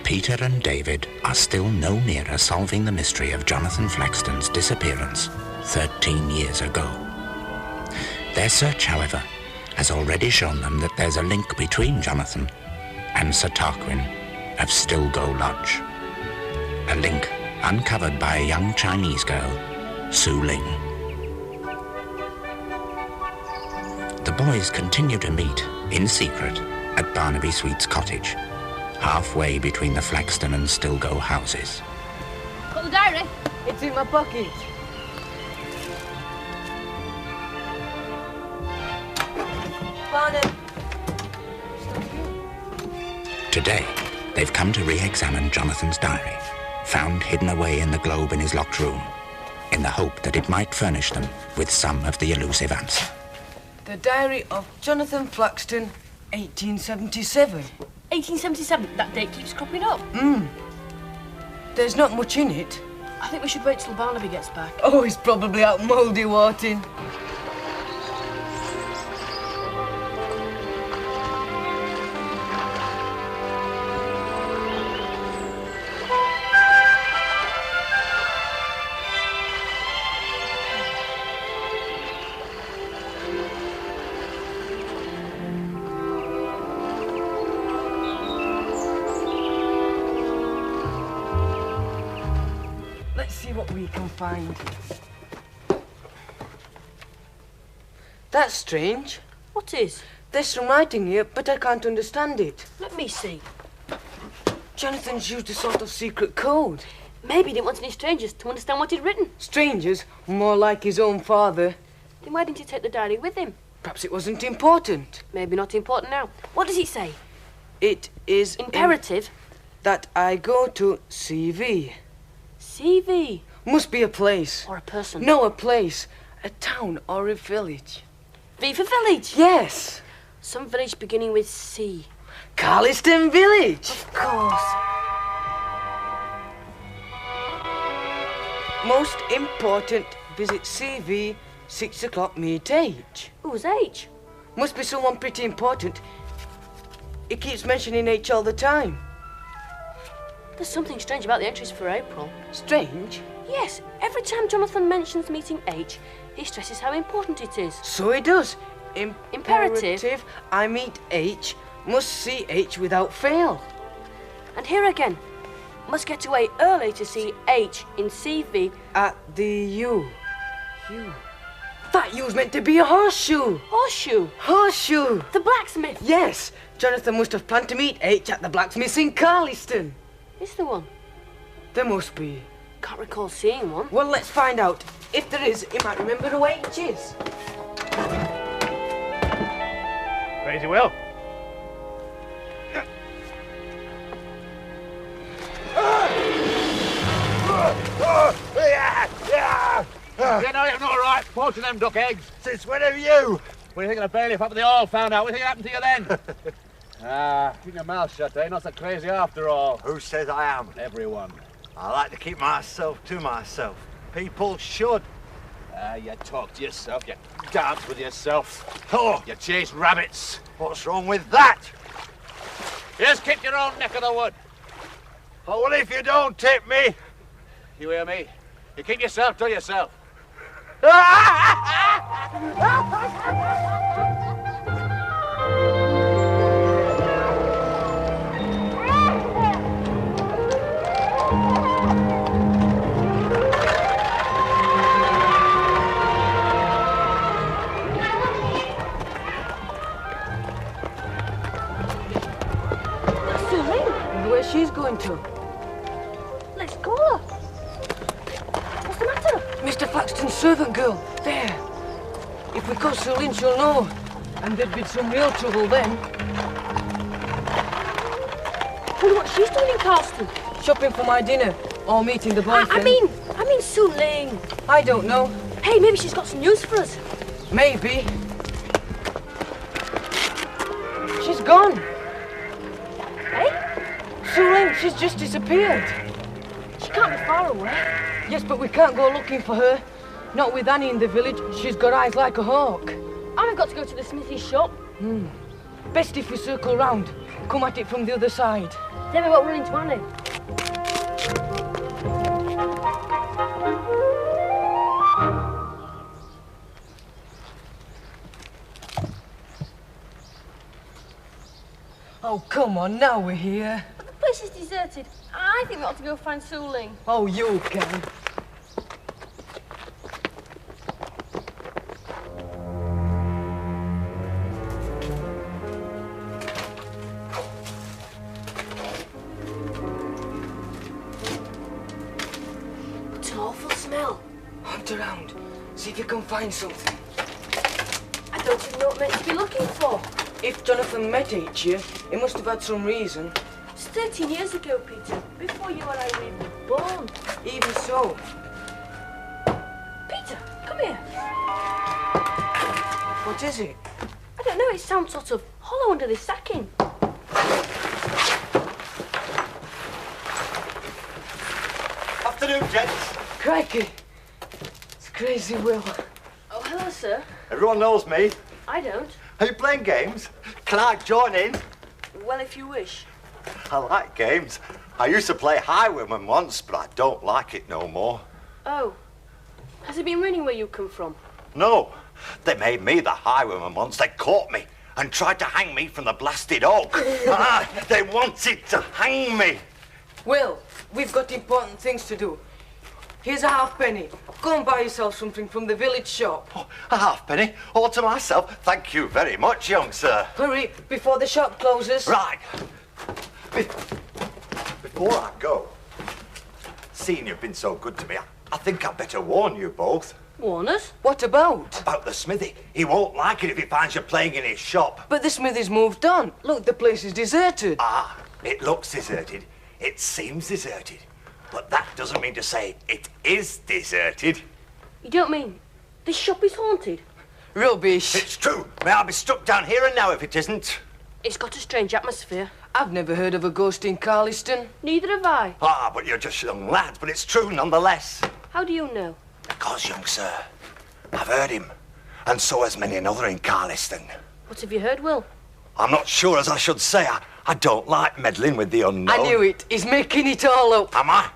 Peter and David are still no nearer solving the mystery of Jonathan Flaxton's disappearance 13 years ago. Their search, however, has already shown them that there's a link between Jonathan and Sir Tarquin of Stilgo Lodge. A link uncovered by a young Chinese girl, Su Ling. The boys continue to meet, in secret, at Barnaby Sweet's cottage, halfway between the Flaxton and Stilgo houses. Got the diary? It's in my pocket. Barnum. Today, they've come to re-examine Jonathan's diary, found hidden away in the globe in his locked room, in the hope that it might furnish them with some of the elusive answer. The diary of Jonathan Flaxton, 1877. 1877, that date keeps cropping up. There's not much in it. I think we should wait till Barnaby gets back. Oh, he's probably out mouldy warting. Let's see what we can find. That's strange. What is? There's some writing here, but I can't understand it. Let me see. Jonathan's used a sort of secret code. Maybe he didn't want any strangers to understand what he'd written. Strangers? More like his own father. Then why didn't he take the diary with him? Perhaps it wasn't important. Maybe not important now. What does it say? It is Imperative? that I go to CV. CV? Must be a place. Or a person? No, a place. A town or a village. V for village? Yes. Some village beginning with C. Carliston Village. Of course. Most important, visit CV, 6 o'clock, meet H. Who's H? Must be someone pretty important. He keeps mentioning H all the time. There's something strange about the entries for April. Strange? Yes, every time Jonathan mentions meeting H, he stresses how important it is. So he does. Imperative. I meet H, must see H without fail. And here again, must get away early to see H in CV. At the U. U. That U's meant to be a horseshoe. Horseshoe? Horseshoe. The blacksmith? Yes. Jonathan must have planned to meet H at the blacksmith's in Carliston. Is there one? There must be. Can't recall seeing one. Well, let's find out. If there is, he might remember who H is. Crazy Will. Yeah, no, you're not all right. Poaching them duck eggs. Since when have you? What do you think of the bailiff after they all found out? What do you think happened to you then? Keep your mouth shut, eh? Not so crazy after all. Who says I am? Everyone. I like to keep myself to myself. People should. You talk to yourself, you dance with yourself. Oh, You chase rabbits. what's wrong with that? You just keep your own neck of the wood. Oh, well, if you don't tip me. You hear me? You keep yourself to yourself. Where she's going to. Let's call her. What's the matter? Mr. Flaxton's servant girl. There. If we call Celine, she'll know. And there'd be some real trouble then. Wonder what she's doing in Carliston. Shopping for my dinner. Or meeting the boyfriend. I mean Su Ling. I don't know. Hey, maybe she's got some news for us. Maybe. She's gone. Hey? Su Ling, she's just disappeared. She can't be far away. Yes, but we can't go looking for her. Not with Annie in the village. She's got eyes like a hawk. And we've got to go to the smithy shop. Best if we circle round. come at it from the other side. Then we won't run into Annie. Oh, come on, now we're here. But the place is deserted. I think we ought to go find Suling. Oh, you can. It's an awful smell. Hunt around. See if you can find something. I don't even know what meant to be looking for. If Jonathan met H here, he must have had some reason. It's 13 years ago, Peter. Before you and I were even born. Even so. Peter, come here. What is it? I don't know, it sounds sort of hollow under this sacking. Afternoon, gents. Crikey. It's crazy, Will. Oh, hello, sir. Everyone knows me. I don't. Are you playing games? Can I join in? Well, if you wish. I like games. I used to play highwayman once, but I don't like it no more. Oh. Has it been raining where you come from? No, they made me the highwayman once. They caught me and tried to hang me from the blasted oak. They wanted to hang me. Will, we've got important things to do. Here's a halfpenny. Go and buy yourself something from the village shop. Oh, a halfpenny, all to myself. Thank you very much, young sir. Hurry, before the shop closes. Right. Before I go, seeing you've been so good to me, I think I'd better warn you both. Warn us? What about? About the smithy. He won't like it if he finds you playing in his shop. But the smithy's moved on. Look, the place is deserted. Ah, it looks deserted. It seems deserted. But that doesn't mean to say it is deserted. You don't mean this shop is haunted? Rubbish. It's true. May I be struck down here and now if it isn't? It's got a strange atmosphere. I've never heard of a ghost in Carliston. Neither have I. Ah, but you're just young lads, but it's true nonetheless. How do you know? Because, young sir, I've heard him. And so has many another in Carliston. What have you heard, Will? I'm not sure as I should say. I don't like meddling with the unknown. I knew it. He's making it all up. Am I?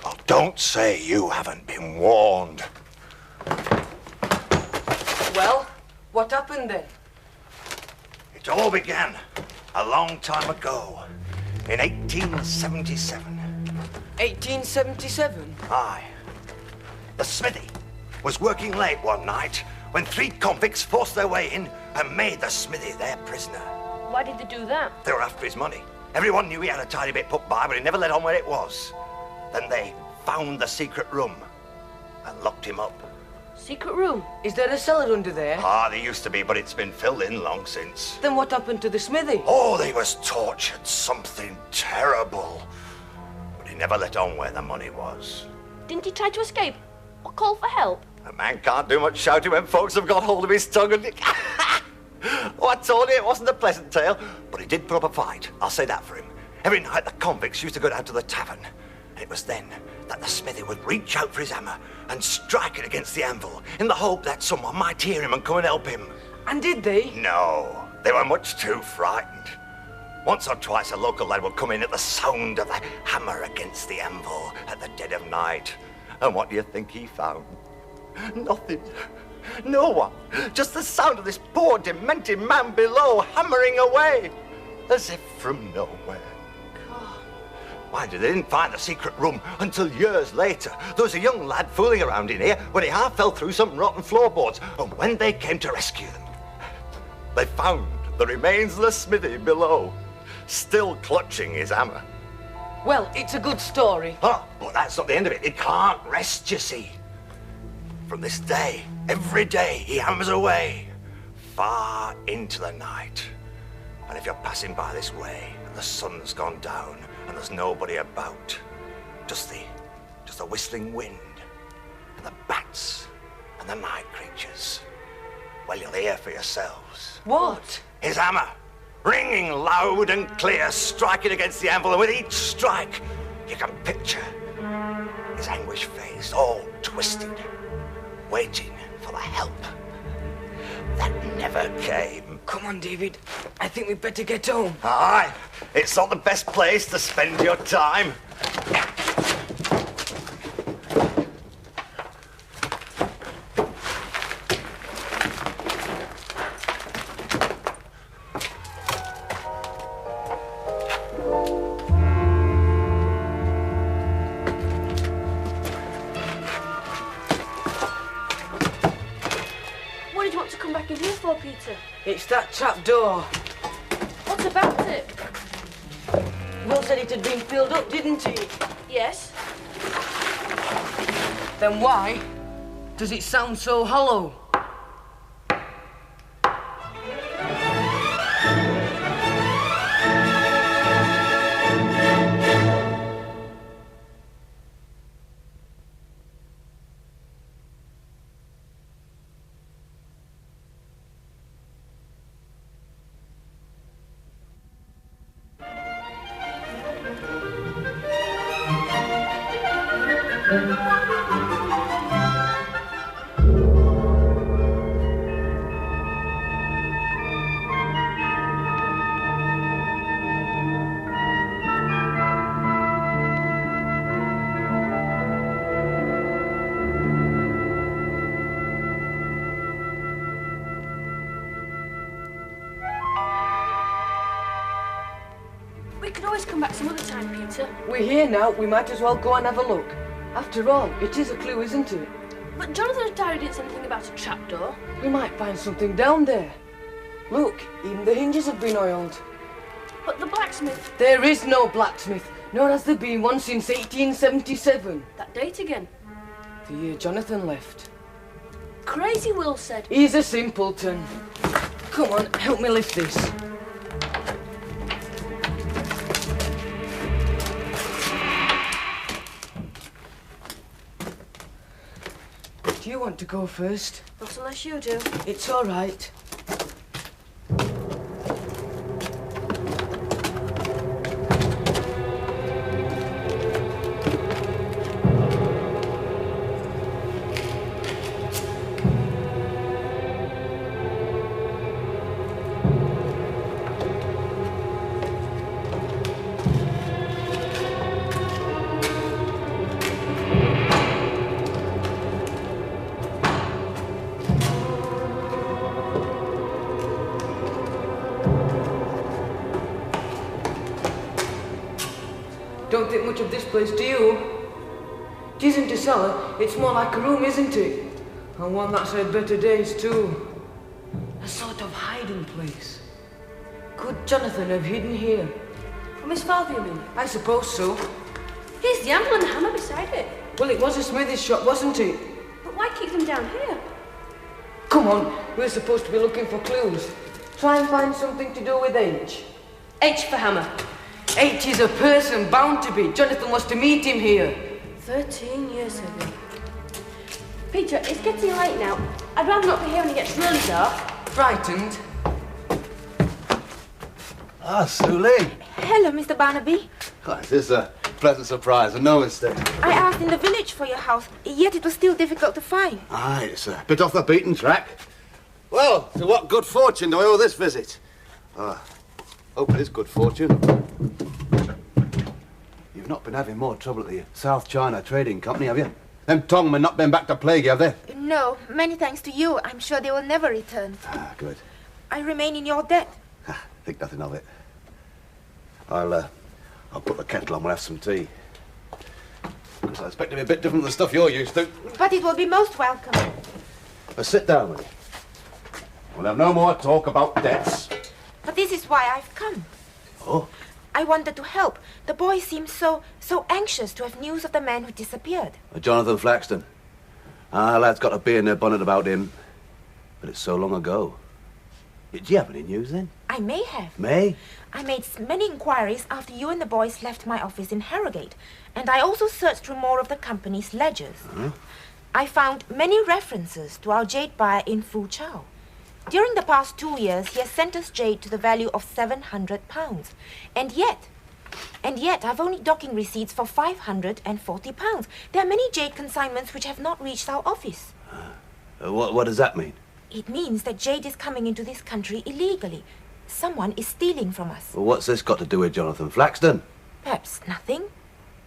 Oh, don't say you haven't been warned. Well, what happened then? It all began a long time ago, in 1877. 1877? Aye. The smithy was working late one night when 3 convicts forced their way in and made the smithy their prisoner. Why did they do that? They were after his money. Everyone knew he had a tiny bit put by, but he never let on where it was. Then they found the secret room and locked him up. Secret room? Is there a cellar under there? Ah, there used to be, but it's been filled in long since. Then what happened to the smithy? Oh, they was tortured, something terrible. But he never let on where the money was. Didn't he try to escape? Or call for help? A man can't do much shouting when folks have got hold of his tongue and... Oh, I told you it wasn't a pleasant tale, but he did put up a fight. I'll say that for him. Every night the convicts used to go down to the tavern, and it was then that the smithy would reach out for his hammer and strike it against the anvil in the hope that someone might hear him and come and help him. And did they? No, they were much too frightened. Once or twice a local lad would come in at the sound of the hammer against the anvil at the dead of night. And what do you think he found? Nothing. No one. Just the sound of this poor, demented man below hammering away, as if from nowhere. Mind you, they didn't find the secret room until years later. There was a young lad fooling around in here when he half fell through some rotten floorboards. And when they came to rescue them, they found the remains of the smithy below, still clutching his hammer. Well, it's a good story. Oh, but that's not the end of it. It can't rest, you see. From this day, every day, he hammers away, far into the night. And if you're passing by this way, and the sun's gone down, and there's nobody about, just the whistling wind, and the bats, and the night creatures, well, you'll hear for yourselves. What? His hammer, ringing loud and clear, striking against the anvil, and with each strike, you can picture his anguished face, all twisted, waiting for the help. that never came. Come on, David. I think we'd better get home. Aye, it's not the best place to spend your time. What did you want to come back in here for, Peter? It's that trap door. What about it? Will said it had been filled up, didn't he? Yes. Then why does it sound so hollow? We could always come back some other time, Peter. We're here now, we might as well go and have a look. After all, it is a clue, isn't it? But Jonathan's diary didn't say anything about a trapdoor. We might find something down there. Look, even the hinges have been oiled. But the blacksmith, There is no blacksmith, nor has there been one since 1877. that date again. The year Jonathan left. Crazy Will said. He's a simpleton. Come on, help me lift this. Do you want to go first? Not unless you do. It's all right. Don't think much of this place, do you? It isn't a cellar, it's more like a room, isn't it? And one that's had better days, too. A sort of hiding place. Could Jonathan have hidden here? From his father, you mean? I suppose so. Here's the anvil and hammer beside it. Well, it was a smithy's shop, wasn't it? But why keep them down here? Come on, we're supposed to be looking for clues. Try and find something to do with H. H for hammer. H is a person, bound to be. Jonathan was to meet him here. 13 years ago. Peter, it's getting late now. I'd rather not be here when it gets really dark. Frightened? Ah, Suli. Hello, Mr. Barnaby. This is a pleasant surprise, and no mistake. I asked in the village for your house, yet it was still difficult to find. Aye, it's a bit off the beaten track. Well, to what good fortune do I owe this visit? Hope it is good fortune. You've not been having more trouble at the South China Trading Company, have you? Them Tongmen not been back to plague you, have they? No, many thanks to you. I'm sure they will never return. Ah, good. I remain in your debt. Think nothing of it. I'll put the kettle on, we'll have some tea. Because I expect to be a bit different than the stuff you're used to. But it will be most welcome. Sit down with you. We'll have no more talk about debts. But this is why I've come. Oh? I wanted to help. The boy seems so anxious to have news of the man who disappeared. Jonathan Flaxton. Lad's got a bee in their bonnet about him. But it's so long ago. Do you have any news then? I may have. May? I made many inquiries after you and the boys left my office in Harrogate. And I also searched through more of the company's ledgers. Huh? I found many references to our jade buyer in Foochow. During the past 2 years, he has sent us jade to the value of £700. And yet I've only docking receipts for £540. There are many jade consignments which have not reached our office. What does that mean? It means that jade is coming into this country illegally. Someone is stealing from us. Well, what's this got to do with Jonathan Flaxton? Perhaps nothing.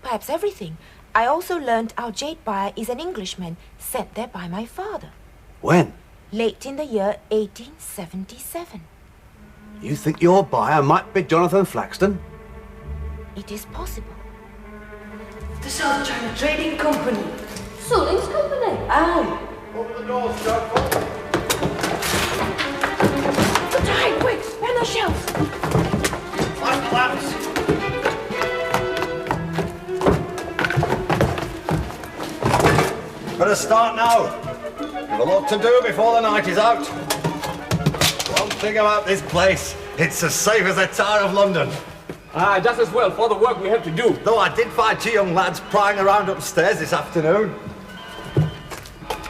Perhaps everything. I also learned our jade buyer is an Englishman sent there by my father. When? Late in the year 1877. You think your buyer might be Jonathan Flaxton? It is possible. The South China Trading Company. Sulling's company. Aye. Open the door, Stratford. The tide, quick! Span the shelves! Light the lamps. Better start now. We've a lot to do before the night is out. One thing about this place, it's as safe as the Tower of London. Just as well for the work we have to do. Though I did find 2 young lads prying around upstairs this afternoon.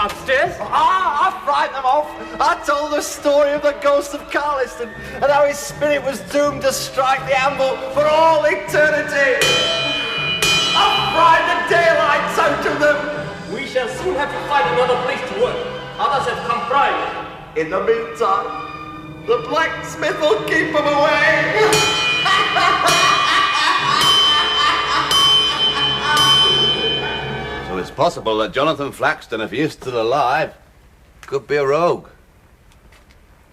Upstairs? I frightened them off. I told the story of the ghost of Carliston and how his spirit was doomed to strike the anvil for all eternity. I fried the daylights out of them. We shall soon have to find another place to work. Others have come private. In the meantime, the blacksmith will keep them away. So it's possible that Jonathan Flaxton, if he is still alive, could be a rogue.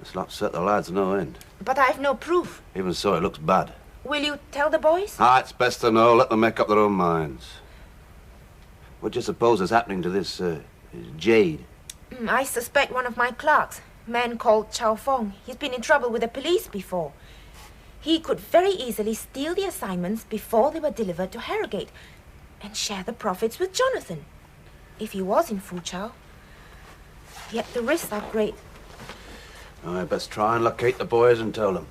It's not set the lads no end. But I've no proof. Even so, it looks bad. Will you tell the boys? It's best to know. Let them make up their own minds. What do you suppose is happening to this Jade? I suspect one of my clerks, a man called Chow Fong. He's been in trouble with the police before. He could very easily steal the assignments before they were delivered to Harrogate and share the profits with Jonathan, if he was in Foochow. Yet the risks are great. I best try and locate the boys and tell them.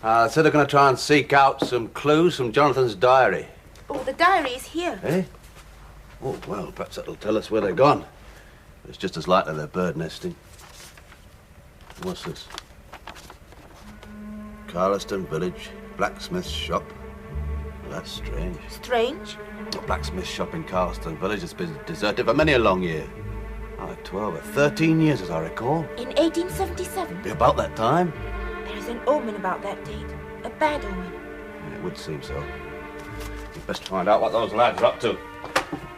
They said they're going to try and seek out some clues from Jonathan's diary. Oh, the diary is here. Eh? Oh, well, perhaps that'll tell us where they're gone. It's just as likely they're bird nesting. What's this? Carliston Village, blacksmith's shop. Well, that's strange. Strange? The blacksmith's shop in Carliston Village has been deserted for many a long year. 12 or 13 years, as I recall. In 1877? Be about that time. There is an omen about that date. A bad omen. Yeah, it would seem so. We'd best find out what those lads are up to.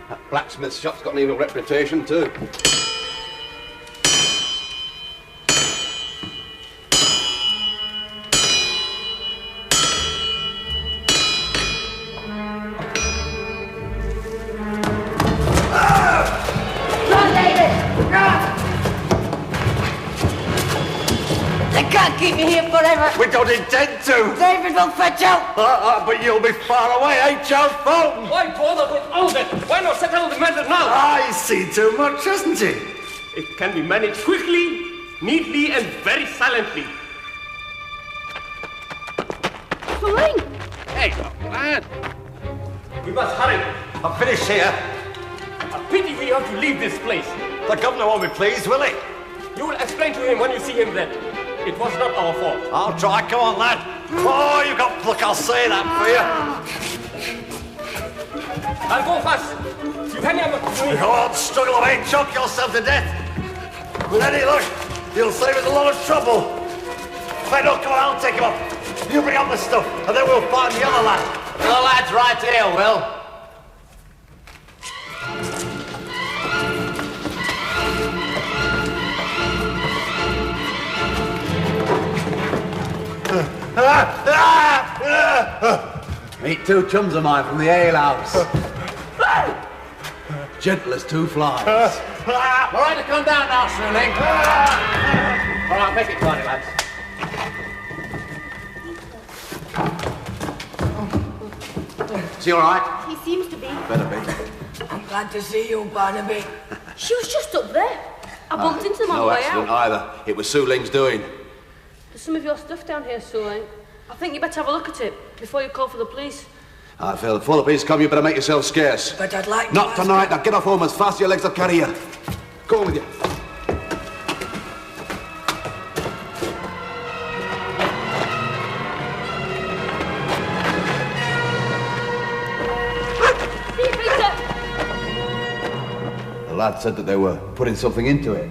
That blacksmith's shop's got an evil reputation, too. Keep me here forever. We don't intend to. David will fetch out. But you'll be far away, ain't you, Fulton? Why bother with all that? Why not settle the matter now? He's seen too much, hasn't he? It can be managed quickly, neatly, and very silently. Fulling! Hey, lad. We must hurry. I'm finished here. A pity we have to leave this place. The governor won't be pleased, will he? You will explain to him when you see him then. It was not our fault. I'll try. Come on, lad. Oh, you got pluck, I'll say that for you. I'll go fast. You hang on to me. Go on, struggle away, choke yourself to death. With any luck, you'll save us a lot of trouble. Wait, no, come on, I'll take him up. You bring up the stuff, and then we'll find the other lad. The lad's right here, Will. Meet two chums of mine from the alehouse. Gentle as two flies. All right to come down now, Sterling. All right, make it tidy, lads. Is he all right? He seems to be. Better be. I'm glad to see you, Barnaby. She was just up there. I bumped into them on No the way accident out. either. It was Su Ling's doing. There's some of your stuff down here, Suling. I think you better have a look at it before you call for the police. I feel before the police come, you better make yourself scarce. But I'd like to Not ask- tonight. Now get off home as fast as your legs will carry you. Go on with you. See you, Peter! The lad said that they were putting something into it.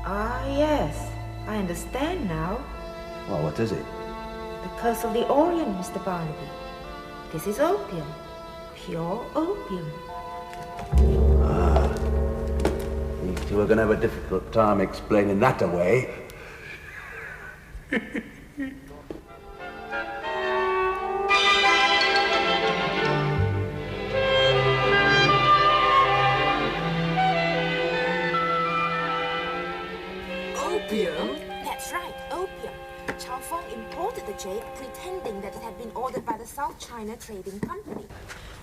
Ah, yes. I understand now. Well, what is it? The curse of the Orient, Mr. Barnaby. This is opium. Pure opium. These two are going to have a difficult time explaining that away. Opium? That's right, opium. Chow Fong imported the jade, pretending that it had been ordered by the South China Trading Company.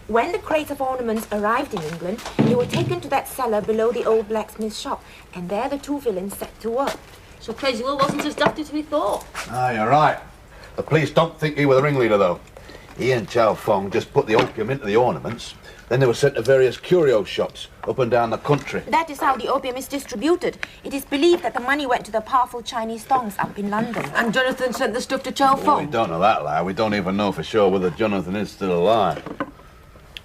When the crates of ornaments arrived in England, they were taken to that cellar below the old blacksmith shop, and there the two villains set to work. So Crazy Will wasn't as daft as we thought. Ah, you're right. The police don't think he was the ringleader, though. He and Chow Fong just put the opium into the ornaments. Then they were sent to various curio shops up and down the country. That is how the opium is distributed. It is believed that the money went to the powerful Chinese thongs up in London. And Jonathan sent the stuff to Chow Well, Fong? we don't know that, lad. We don't even know for sure whether Jonathan is still alive.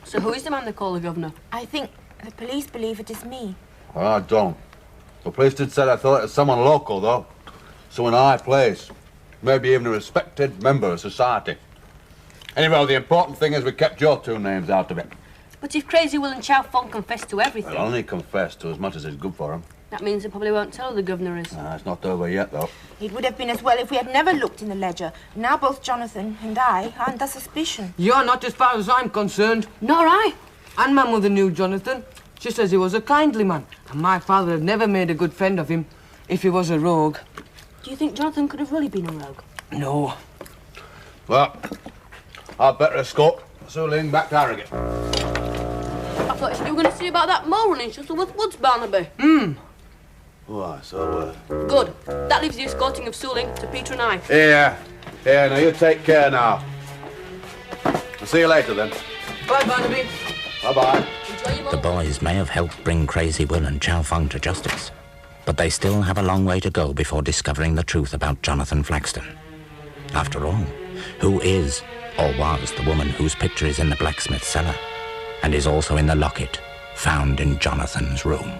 So who is the man they call the governor? I think the police believe it is me. Well, I don't. The police did say I thought it was someone local, though. Someone in a high place. Maybe even a respected member of society. Anyway, the important thing is we kept your two names out of it. But if Crazy Will and Chow Fong confess to everything... They'll only confess to as much as is good for them. That means they probably won't tell who the governor is. It's not over yet, though. It would have been as well if we had never looked in the ledger. Now both Jonathan and I are under suspicion. You're not as far as I'm concerned. Nor I. And my mother knew Jonathan. She says he was a kindly man. And my father had never made a good friend of him if he was a rogue. Do you think Jonathan could have really been a rogue? No. Well, I'd better escort Su Ling back to Harrogate. I thought you said you were going to see about that mole running Shuttleworth Woods, Barnaby. Why, so, Good. That leaves the escorting of Suling to Peter and I. Here, now you take care now. I'll see you later, then. Bye, Barnaby. Bye-bye. Enjoy your The boys may have helped bring Crazy Will and Chow Fong to justice, but they still have a long way to go before discovering the truth about Jonathan Flaxton. After all, who is or was the woman whose picture is in the blacksmith's cellar and is also in the locket found in Jonathan's room?